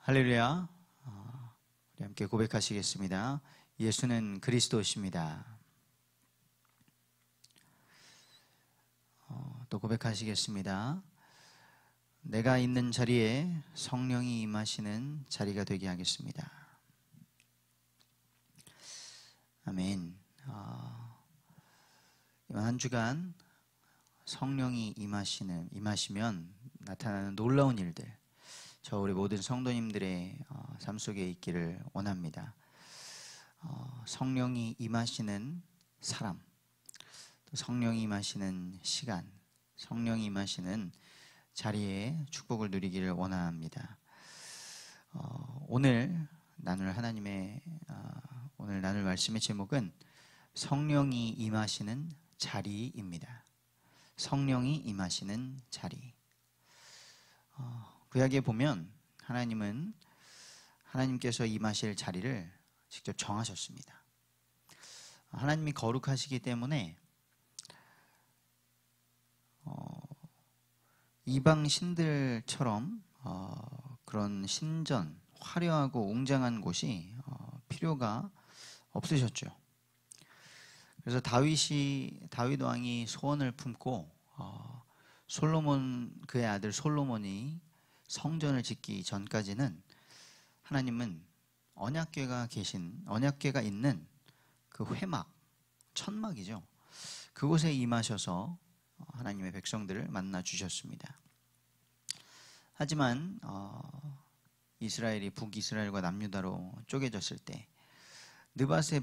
할렐루야. 우리 함께 고백하시겠습니다. 예수는 그리스도십니다. 또 고백하시겠습니다. 내가 있는 자리에 성령이 임하시는 자리가 되게 하겠습니다. 아멘. 이번 한 주간 성령이 임하시면 나타나는 놀라운 일들, 저 우리 모든 성도님들의 삶 속에 있기를 원합니다. 성령이 임하시는 사람, 또 성령이 임하시는 시간, 성령이 임하시는 자리에 축복을 누리기를 원합니다. 오늘 나눌 말씀의 제목은 성령이 임하시는 자리입니다. 성령이 임하시는 자리. 구약에 보면 하나님께서 임하실 자리를 직접 정하셨습니다. 하나님이 거룩하시기 때문에 이방 신들처럼 그런 신전, 화려하고 웅장한 곳이 필요가 없으셨죠. 그래서 다윗 왕이 소원을 품고 그의 아들 솔로몬이 성전을 짓기 전까지는 하나님은 언약궤가 있는 그 회막, 천막이죠. 그곳에 임하셔서 하나님의 백성들을 만나 주셨습니다. 하지만 이스라엘이 북이스라엘과 남유다로 쪼개졌을 때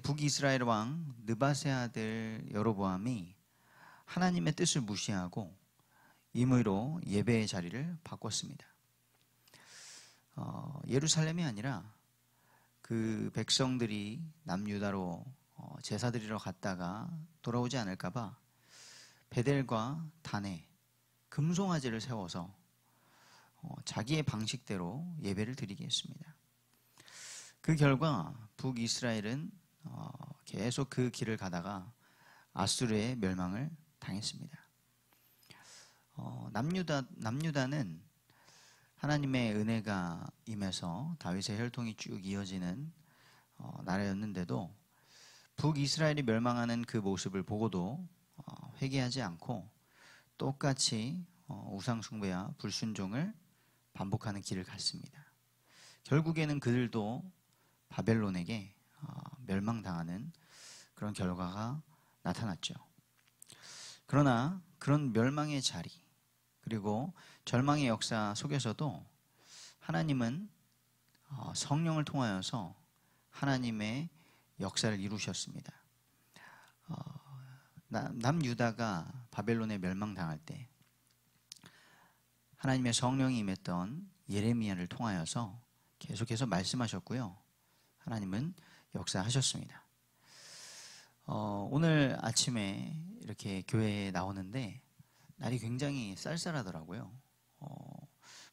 북이스라엘 왕 느밧의 아들 여로보암이 하나님의 뜻을 무시하고 임의로 예배의 자리를 바꿨습니다. 예루살렘이 아니라 그 백성들이 남유다로 제사 드리러 갔다가 돌아오지 않을까봐 베델과 단에 금송아지를 세워서 자기의 방식대로 예배를 드리게 했습니다. 그 결과 북이스라엘은 계속 그 길을 가다가 아수르의 멸망을 당했습니다. 남유다는 하나님의 은혜가 임해서 다윗의 혈통이 쭉 이어지는 나라였는데도 북이스라엘이 멸망하는 그 모습을 보고도 회개하지 않고 똑같이 우상숭배와 불순종을 반복하는 길을 갔습니다. 결국에는 그들도 바벨론에게 멸망당하는 그런 결과가 나타났죠. 그러나 그런 멸망의 자리, 그리고 절망의 역사 속에서도 하나님은 성령을 통하여서 하나님의 역사를 이루셨습니다. 남유다가 바벨론에 멸망당할 때 하나님의 성령이 임했던 예레미야를 통하여서 계속해서 말씀하셨고요. 하나님은 역사하셨습니다. 오늘 아침에 이렇게 교회에 나오는데 날이 굉장히 쌀쌀하더라고요.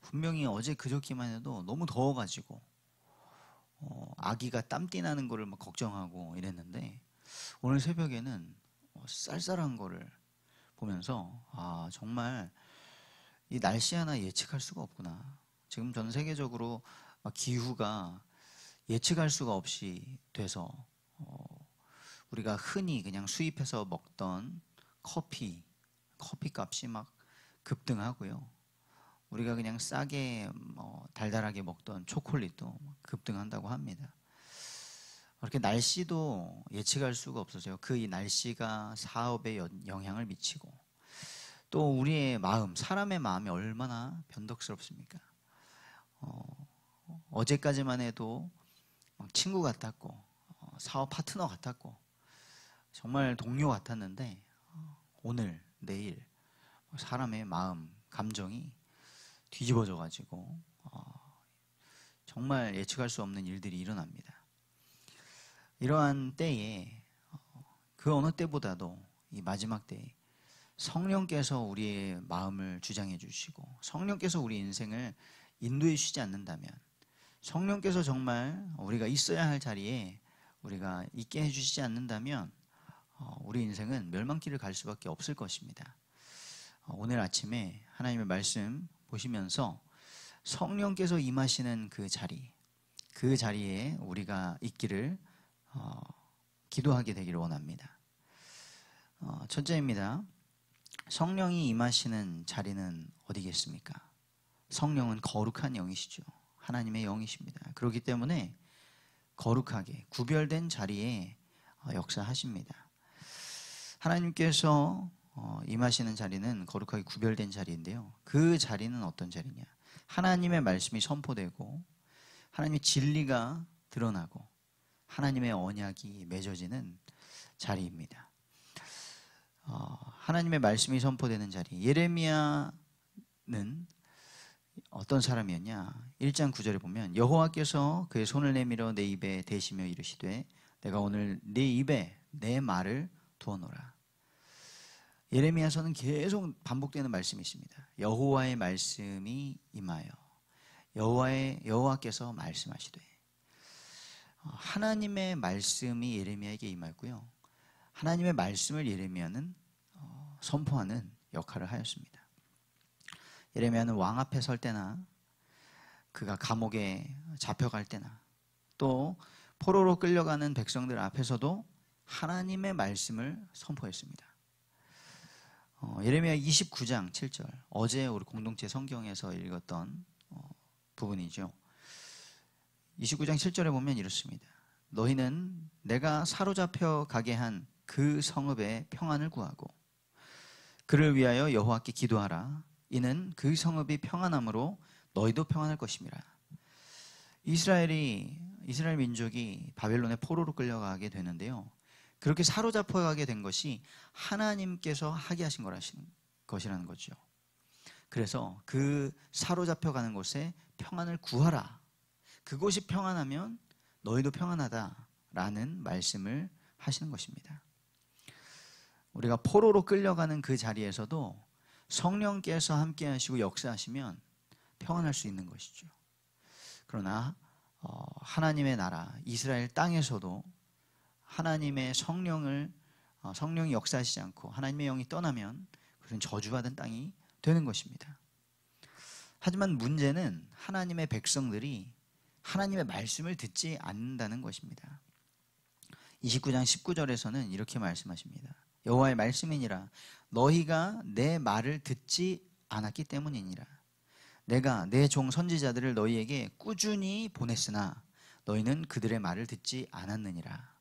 분명히 어제 그저께만 해도 너무 더워가지고 아기가 땀띠 나는 거를 막 걱정하고 이랬는데 오늘 새벽에는 쌀쌀한 거를 보면서 정말 이 날씨 하나 예측할 수가 없구나. 지금 전 세계적으로 기후가 예측할 수가 없이 돼서 우리가 흔히 그냥 수입해서 먹던 커피 값이 막 급등하고요. 우리가 그냥 싸게 달달하게 먹던 초콜릿도 급등한다고 합니다. 그렇게 날씨도 예측할 수가 없어져요. 이 날씨가 사업에 영향을 미치고 또 우리의 마음, 사람의 마음이 얼마나 변덕스럽습니까? 어제까지만 해도 친구 같았고 사업 파트너 같았고 정말 동료 같았는데 오늘, 내일 사람의 마음, 감정이 뒤집어져 가지고 정말 예측할 수 없는 일들이 일어납니다. 이러한 때에 그 어느 때보다도 이 마지막 때에 성령께서 우리의 마음을 주장해 주시고 성령께서 우리 인생을 인도해 주시지 않는다면, 성령께서 정말 우리가 있어야 할 자리에 우리가 있게 해주시지 않는다면 우리 인생은 멸망길을 갈 수밖에 없을 것입니다. 오늘 아침에 하나님의 말씀 보시면서 성령께서 임하시는 그 자리에 우리가 있기를 기도하게 되기를 원합니다. 첫째입니다. 성령이 임하시는 자리는 어디겠습니까? 성령은 거룩한 영이시죠. 하나님의 영이십니다. 그렇기 때문에 거룩하게 구별된 자리에 역사하십니다. 하나님께서 임하시는 자리는 거룩하게 구별된 자리인데요. 그 자리는 어떤 자리냐? 하나님의 말씀이 선포되고 하나님의 진리가 드러나고 하나님의 언약이 맺어지는 자리입니다. 하나님의 말씀이 선포되는 자리. 예레미야는 어떤 사람이었냐? 1장 9절에 보면 여호와께서 그의 손을 내밀어 내 입에 대시며 이르시되 내가 오늘 네 입에 내 말을 두어놓으라. 예레미야서는 계속 반복되는 말씀이 있습니다. 여호와의 말씀이 임하여 여호와께서 말씀하시되 하나님의 말씀이 예레미야에게 임하였고요. 하나님의 말씀을 예레미야는 선포하는 역할을 하였습니다. 예레미야는 왕 앞에 설 때나 그가 감옥에 잡혀갈 때나 또 포로로 끌려가는 백성들 앞에서도 하나님의 말씀을 선포했습니다. 예레미야 29장 7절, 어제 우리 공동체 성경에서 읽었던 부분이죠. 29장 7절에 보면 이렇습니다. 너희는 내가 사로잡혀 가게 한 그 성읍의 평안을 구하고 그를 위하여 여호와께 기도하라. 이는 그 성읍이 평안함으로 너희도 평안할 것임이라. 이스라엘 민족이 바벨론의 포로로 끌려가게 되는데요. 그렇게 사로잡혀 가게 된 것이 하나님께서 하게 하신 것이라는 거죠. 그래서 그 사로잡혀 가는 곳에 평안을 구하라. 그곳이 평안하면 너희도 평안하다라는 말씀을 하시는 것입니다. 우리가 포로로 끌려가는 그 자리에서도 성령께서 함께 하시고 역사하시면 평안할 수 있는 것이죠. 그러나 하나님의 나라 이스라엘 땅에서도 하나님의 성령이 역사하시지 않고 하나님의 영이 떠나면 그것은 저주받은 땅이 되는 것입니다. 하지만 문제는 하나님의 백성들이 하나님의 말씀을 듣지 않는다는 것입니다. 29장 19절에서는 이렇게 말씀하십니다. 여호와의 말씀이니라 너희가 내 말을 듣지 않았기 때문이니라. 내가 내 종 선지자들을 너희에게 꾸준히 보냈으나 너희는 그들의 말을 듣지 않았느니라.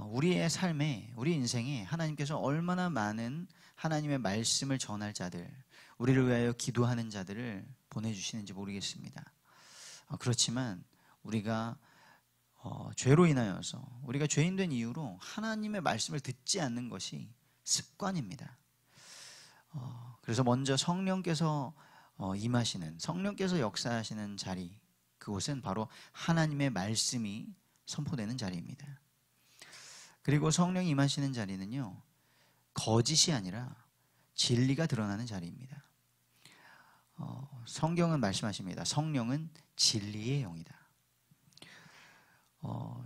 우리의 삶에, 우리 인생에 하나님께서 얼마나 많은 하나님의 말씀을 전할 자들, 우리를 위하여 기도하는 자들을 보내주시는지 모르겠습니다. 그렇지만 우리가 죄로 인하여서 우리가 죄인된 이유로 하나님의 말씀을 듣지 않는 것이 습관입니다. 그래서 먼저 성령께서 임하시는, 성령께서 역사하시는 자리, 그곳은 바로 하나님의 말씀이 선포되는 자리입니다. 그리고 성령이 임하시는 자리는요, 거짓이 아니라 진리가 드러나는 자리입니다. 성경은 말씀하십니다. 성령은 진리의 영이다.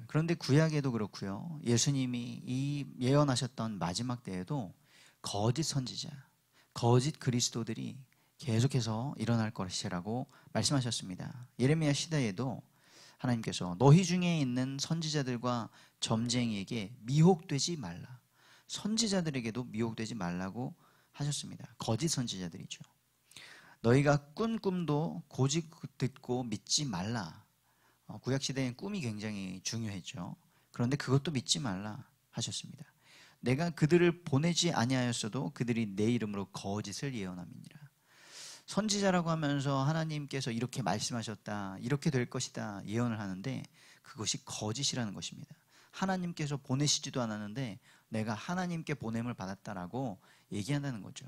그런데 구약에도 그렇고요. 예수님이 이 예언하셨던 마지막 때에도 거짓 선지자, 거짓 그리스도들이 계속해서 일어날 것이라고 말씀하셨습니다. 예레미야 시대에도 하나님께서 너희 중에 있는 선지자들과 점쟁이에게 미혹되지 말라. 선지자들에게도 미혹되지 말라고 하셨습니다. 거짓 선지자들이죠. 너희가 꾼 꿈도 고집 듣고 믿지 말라. 구약시대엔 꿈이 굉장히 중요했죠. 그런데 그것도 믿지 말라 하셨습니다. 내가 그들을 보내지 아니하였어도 그들이 내 이름으로 거짓을 예언함이니라. 선지자라고 하면서 하나님께서 이렇게 말씀하셨다, 이렇게 될 것이다 예언을 하는데 그것이 거짓이라는 것입니다. 하나님께서 보내시지도 않았는데 내가 하나님께 보냄을 받았다라고 얘기한다는 거죠.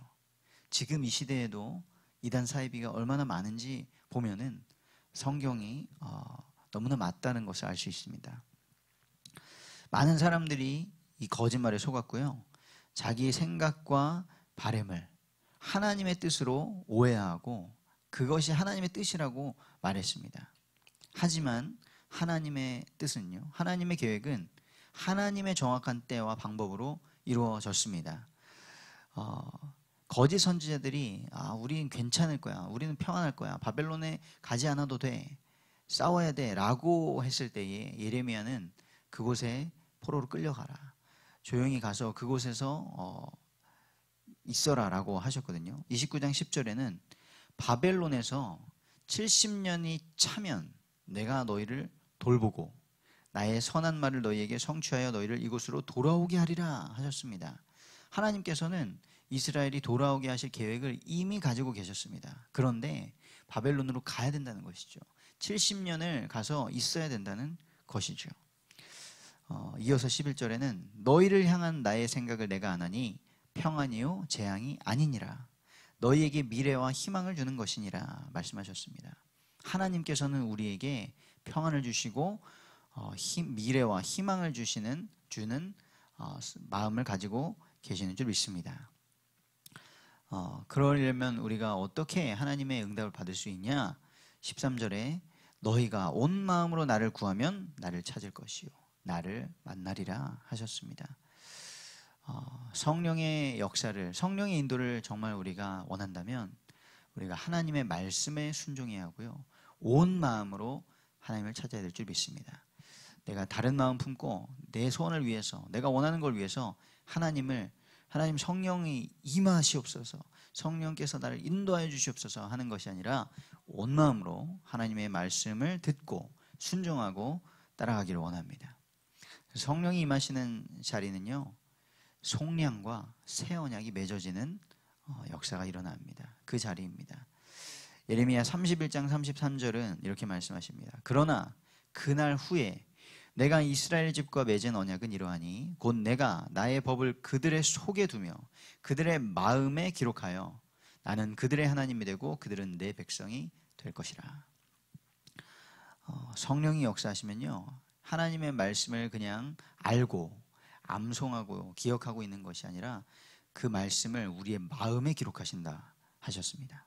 지금 이 시대에도 이단 사이비가 얼마나 많은지 보면은 성경이 너무나 맞다는 것을 알 수 있습니다. 많은 사람들이 이 거짓말에 속았고요. 자기의 생각과 바램을 하나님의 뜻으로 오해하고 그것이 하나님의 뜻이라고 말했습니다. 하지만 하나님의 뜻은요, 하나님의 계획은 하나님의 정확한 때와 방법으로 이루어졌습니다. 거짓 선지자들이 우리는 괜찮을 거야, 우리는 평안할 거야, 바벨론에 가지 않아도 돼, 싸워야 돼 라고 했을 때에 예레미야는 그곳에 포로로 끌려가라, 조용히 가서 그곳에서 있어라 라고 하셨거든요. 29장 10절에는 바벨론에서 70년이 차면 내가 너희를 돌보고 나의 선한 말을 너희에게 성취하여 너희를 이곳으로 돌아오게 하리라 하셨습니다. 하나님께서는 이스라엘이 돌아오게 하실 계획을 이미 가지고 계셨습니다. 그런데 바벨론으로 가야 된다는 것이죠. 70년을 가서 있어야 된다는 것이죠. 이어서 11절에는 너희를 향한 나의 생각을 내가 아나니 평안이요 재앙이 아니니라, 너희에게 미래와 희망을 주는 것이니라 말씀하셨습니다. 하나님께서는 우리에게 평안을 주시고 미래와 희망을 주는 마음을 가지고 계시는 줄 믿습니다. 그러려면 우리가 어떻게 하나님의 응답을 받을 수 있냐? 13절에 너희가 온 마음으로 나를 구하면 나를 찾을 것이요 나를 만나리라 하셨습니다. 성령의 역사를, 성령의 인도를 정말 우리가 원한다면 우리가 하나님의 말씀에 순종해야 하고요, 온 마음으로 하나님을 찾아야 될 줄 믿습니다. 내가 다른 마음 품고 내 소원을 위해서, 내가 원하는 걸 위해서 하나님 성령이 임하시옵소서, 성령께서 나를 인도하여 주시옵소서 하는 것이 아니라 온 마음으로 하나님의 말씀을 듣고 순종하고 따라가기를 원합니다. 성령이 임하시는 자리는요, 속량과 새 언약이 맺어지는 역사가 일어납니다. 그 자리입니다. 예레미야 31장 33절은 이렇게 말씀하십니다. 그러나 그날 후에 내가 이스라엘 집과 맺은 언약은 이러하니 곧 내가 나의 법을 그들의 속에 두며 그들의 마음에 기록하여 나는 그들의 하나님이 되고 그들은 내 백성이 될 것이라. 성령이 역사하시면요, 하나님의 말씀을 그냥 알고 암송하고 기억하고 있는 것이 아니라 그 말씀을 우리의 마음에 기록하신다 하셨습니다.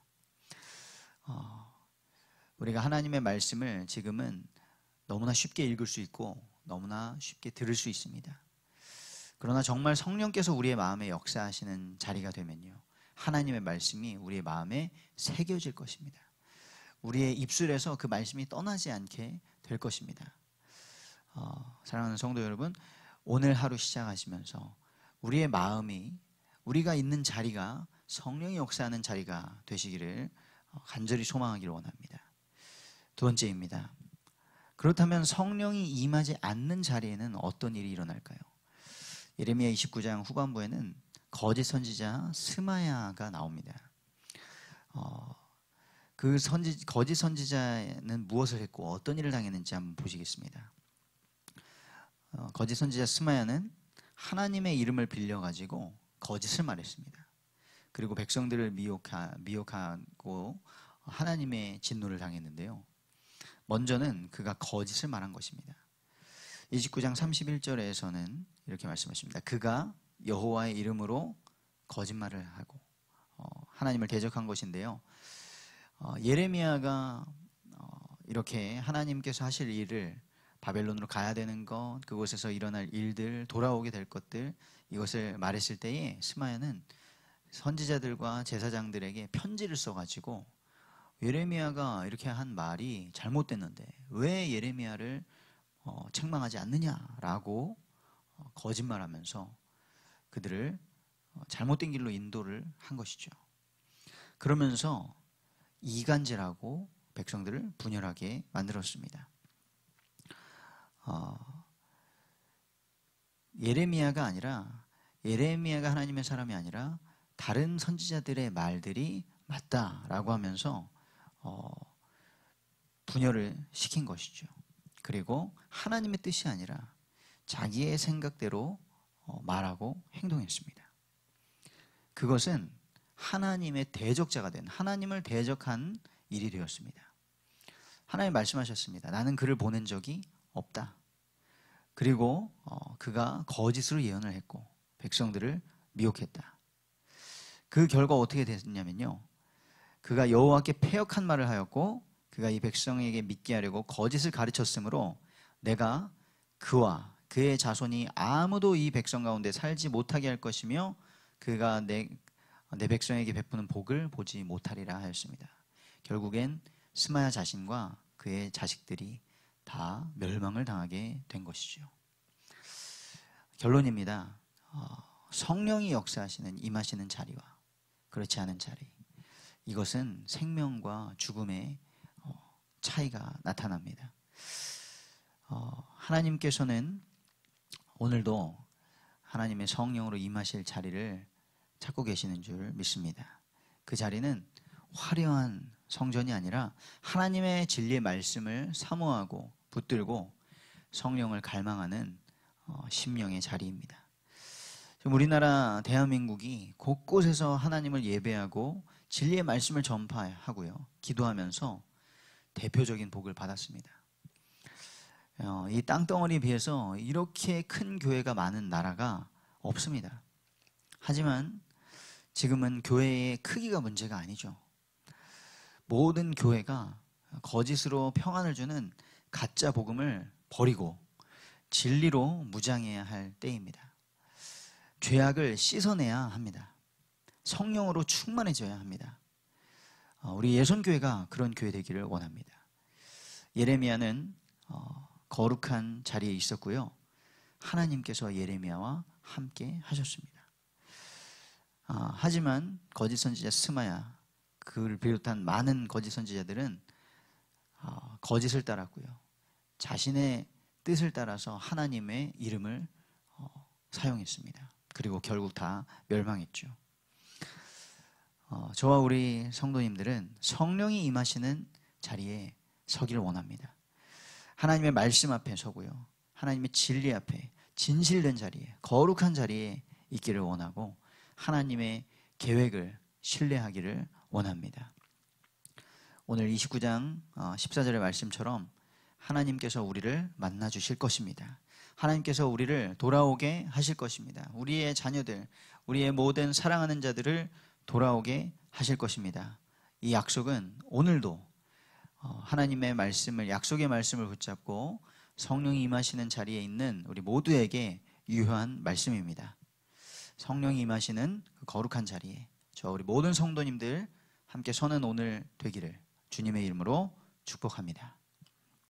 우리가 하나님의 말씀을 지금은 너무나 쉽게 읽을 수 있고 너무나 쉽게 들을 수 있습니다. 그러나 정말 성령께서 우리의 마음에 역사하시는 자리가 되면요, 하나님의 말씀이 우리의 마음에 새겨질 것입니다. 우리의 입술에서 그 말씀이 떠나지 않게 될 것입니다. 사랑하는 성도 여러분, 오늘 하루 시작하시면서 우리의 마음이, 우리가 있는 자리가 성령이 역사하는 자리가 되시기를 간절히 소망하기를 원합니다. 두 번째입니다. 그렇다면 성령이 임하지 않는 자리에는 어떤 일이 일어날까요? 예레미야 29장 후반부에는 거짓 선지자 스마야가 나옵니다. 거짓 선지자는 무엇을 했고 어떤 일을 당했는지 한번 보시겠습니다. 거짓 선지자 스마야는 하나님의 이름을 빌려가지고 거짓을 말했습니다. 그리고 백성들을 미혹하고 하나님의 진노를 당했는데요, 먼저는 그가 거짓을 말한 것입니다. 29장 31절에서는 이렇게 말씀하십니다. 그가 여호와의 이름으로 거짓말을 하고 하나님을 대적한 것인데요, 예레미야가 이렇게 하나님께서 하실 일을, 바벨론으로 가야 되는 것, 그곳에서 일어날 일들, 돌아오게 될 것들, 이것을 말했을 때에 스마야는 선지자들과 제사장들에게 편지를 써가지고 예레미야가 이렇게 한 말이 잘못됐는데 왜 예레미야를 책망하지 않느냐라고 거짓말하면서 그들을 잘못된 길로 인도를 한 것이죠. 그러면서 이간질하고 백성들을 분열하게 만들었습니다. 예레미야가 하나님의 사람이 아니라 다른 선지자들의 말들이 맞다라고 하면서 분열을 시킨 것이죠. 그리고 하나님의 뜻이 아니라 자기의 생각대로 말하고 행동했습니다. 그것은 하나님의 대적자가 된, 하나님을 대적한 일이 되었습니다. 하나님 말씀하셨습니다. 나는 그를 보낸 적이 없다. 그리고 그가 거짓으로 예언을 했고 백성들을 미혹했다. 그 결과 어떻게 됐냐면요, 그가 여호와께 패역한 말을 하였고 그가 이 백성에게 믿게 하려고 거짓을 가르쳤으므로 내가 그와 그의 자손이 아무도 이 백성 가운데 살지 못하게 할 것이며 그가 내 백성에게 베푸는 복을 보지 못하리라 하였습니다. 결국엔 스마야 자신과 그의 자식들이 다 멸망을 당하게 된 것이죠. 결론입니다. 성령이 역사하시는 임하시는 자리와 그렇지 않은 자리, 이것은 생명과 죽음의 차이가 나타납니다. 하나님께서는 오늘도 하나님의 성령으로 임하실 자리를 찾고 계시는 줄 믿습니다. 그 자리는 화려한 성전이 아니라 하나님의 진리의 말씀을 사모하고 붙들고 성령을 갈망하는 심령의 자리입니다. 지금 우리나라 대한민국이 곳곳에서 하나님을 예배하고 진리의 말씀을 전파하고요, 기도하면서 대표적인 복을 받았습니다. 이 땅덩어리에 비해서 이렇게 큰 교회가 많은 나라가 없습니다. 하지만 지금은 교회의 크기가 문제가 아니죠. 모든 교회가 거짓으로 평안을 주는 가짜 복음을 버리고 진리로 무장해야 할 때입니다. 죄악을 씻어내야 합니다. 성령으로 충만해져야 합니다. 우리 예손교회가 그런 교회 되기를 원합니다. 예레미야는 거룩한 자리에 있었고요, 하나님께서 예레미야와 함께 하셨습니다. 하지만 거짓 선지자 스마야, 그를 비롯한 많은 거짓 선지자들은 거짓을 따랐고요, 자신의 뜻을 따라서 하나님의 이름을 사용했습니다. 그리고 결국 다 멸망했죠. 저와 우리 성도님들은 성령이 임하시는 자리에 서기를 원합니다. 하나님의 말씀 앞에 서고요, 하나님의 진리 앞에 진실된 자리에, 거룩한 자리에 있기를 원하고 하나님의 계획을 신뢰하기를 원합니다. 오늘 29장 14절의 말씀처럼 하나님께서 우리를 만나 주실 것입니다. 하나님께서 우리를 돌아오게 하실 것입니다. 우리의 자녀들, 우리의 모든 사랑하는 자들을 돌아오게 하실 것입니다. 이 약속은 오늘도 하나님의 말씀을, 약속의 말씀을 붙잡고 성령이 임하시는 자리에 있는 우리 모두에게 유효한 말씀입니다. 성령이 임하시는 그 거룩한 자리에 우리 모든 성도님들 함께 서는 오늘 되기를 주님의 이름으로 축복합니다.